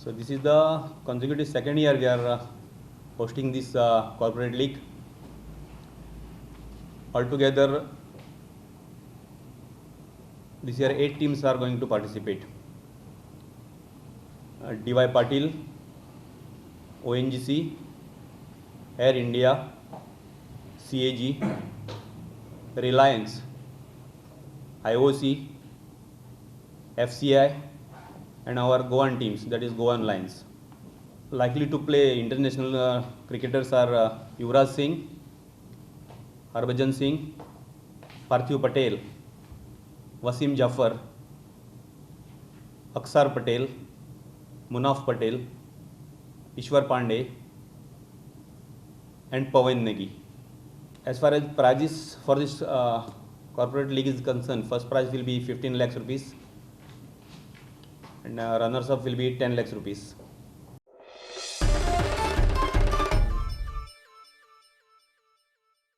So this is the consecutive second year we are hosting this corporate league. Altogether, this year 8 teams are going to participate. DY Patel, ONGC, Air India, CAG, Reliance, IOC, FCI, and our Goan teams, that is Goan Lions. Likely to play international cricketers are Yuvraj Singh, Harbhajan Singh, Parthiv Patel, Wasim Jafar, Axar Patel, Munaf Patel, Ishwar Pandey, and Pawan Negi. As far as prizes for this corporate league is concerned, first prize will be 15 lakhs rupees and runners up will be 10 lakhs rupees.